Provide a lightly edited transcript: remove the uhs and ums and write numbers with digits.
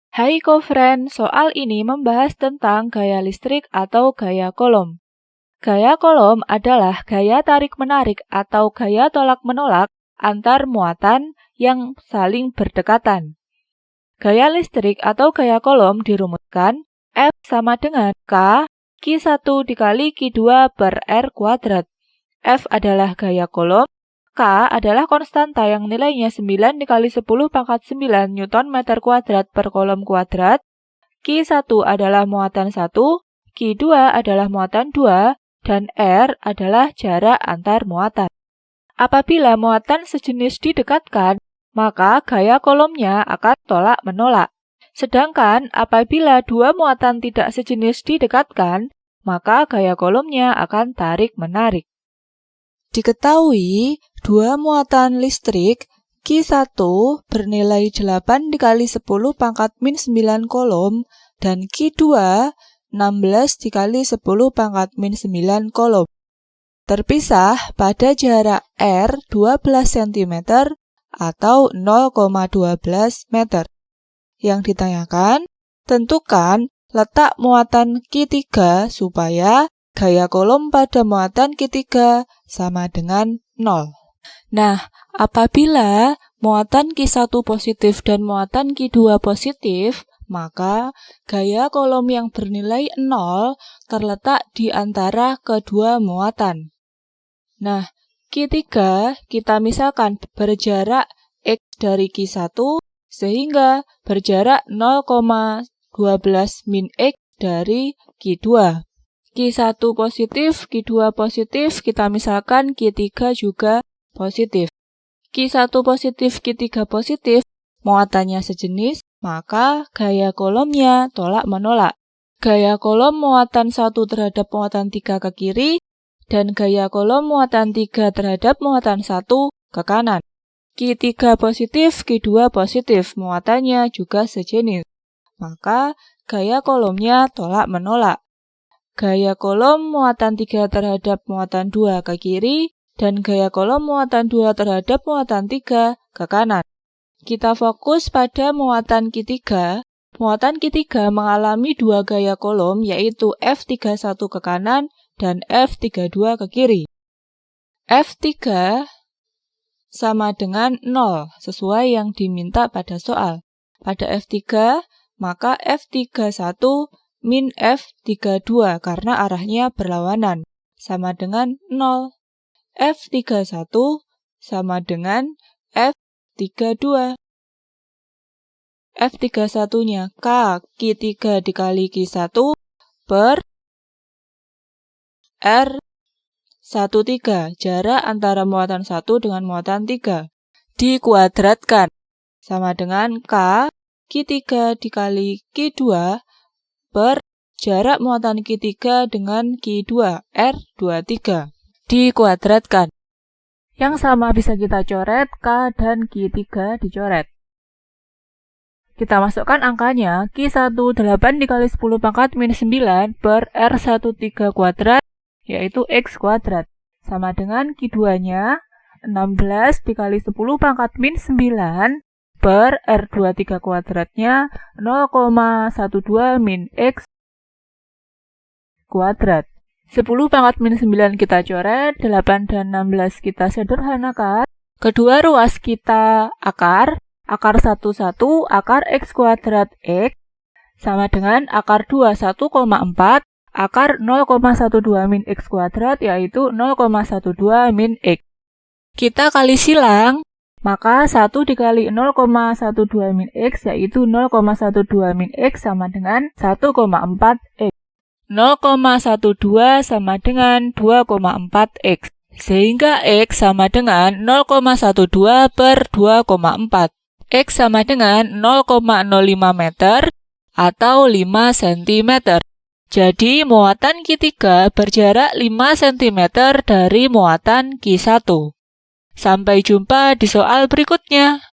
Hai co-friend, soal ini membahas tentang gaya listrik atau gaya kolom. Gaya kolom adalah gaya tarik-menarik atau gaya tolak-menolak antar muatan yang saling berdekatan. Gaya listrik atau gaya kolom dirumuskan F sama dengan K Q1 dikali Q2 per R kuadrat. F adalah gaya kolom, K adalah konstanta yang nilainya 9 dikali 10 pangkat 9 Newton meter kuadrat per kolom kuadrat. Q1 adalah muatan 1, Q2 adalah muatan 2, dan R adalah jarak antar muatan. Apabila muatan sejenis didekatkan, maka gaya kolomnya akan tolak-menolak. Sedangkan apabila dua muatan tidak sejenis didekatkan, maka gaya kolomnya akan tarik-menarik. Diketahui, dua muatan listrik Q1 bernilai 8 dikali 10 pangkat min 9 kolom dan Q2 16 dikali 10 pangkat min 9 kolom. Terpisah pada jarak R 12 cm atau 0,12 meter. Yang ditanyakan, tentukan letak muatan Q3 supaya gaya kolom pada muatan Q3 sama dengan 0. Nah, apabila muatan Q1 positif dan muatan Q2 positif, maka gaya kolom yang bernilai 0 terletak di antara kedua muatan. Nah, Q3 kita misalkan berjarak X dari Q1 sehingga berjarak 0,12 min X dari Q2. Q1 positif, Q2 positif, kita misalkan Q3 juga positif. Q1 positif, Q3 positif, muatannya sejenis, maka gaya kolomnya tolak-menolak. Gaya kolom muatan 1 terhadap muatan 3 ke kiri, dan gaya kolom muatan 3 terhadap muatan 1 ke kanan. Q3 positif, Q2 positif, muatannya juga sejenis. Maka gaya kolomnya tolak-menolak. Gaya kolom muatan 3 terhadap muatan 2 ke kiri, dan gaya kolom muatan 2 terhadap muatan 3 ke kanan. Kita fokus pada muatan Q3. Muatan Q3 mengalami dua gaya kolom, yaitu F31 ke kanan dan F32 ke kiri. F3 sama dengan 0, sesuai yang diminta pada soal. Pada F3, maka F31 min F32 karena arahnya berlawanan, sama dengan 0. F31 sama dengan F32. F31-nya K Q3 dikali Q1 per R13, jarak antara muatan 1 dengan muatan 3, dikuadratkan, sama dengan K Q3 dikali Q2 per jarak muatan Q3 dengan Q2 R23 dikuadratkan. Yang sama bisa kita coret, K dan Q3 dicoret. Kita masukkan angkanya, Q1 8 dikali 10 pangkat min 9 per R13 kuadrat, yaitu X kuadrat. Sama dengan Q2-nya, 16 dikali 10 pangkat min 9 per R23 kuadratnya 0,12 min X kuadrat. 10 pangkat min 9 kita coret, 8 dan 16 kita sederhanakan. Kedua ruas kita akar 1 akar X kuadrat X sama dengan akar 2 1,4 akar 0,12 min X kuadrat, yaitu 0,12 min X. Kita kali silang, maka 1 dikali 0,12 min X yaitu 0,12 min X sama dengan 1,4 X. 0,12 sama dengan 2,4 X. Sehingga X sama dengan 0,12 per 2,4. X sama dengan 0,05 meter atau 5 cm. Jadi muatan Q3 berjarak 5 cm dari muatan Q1. Sampai jumpa di soal berikutnya.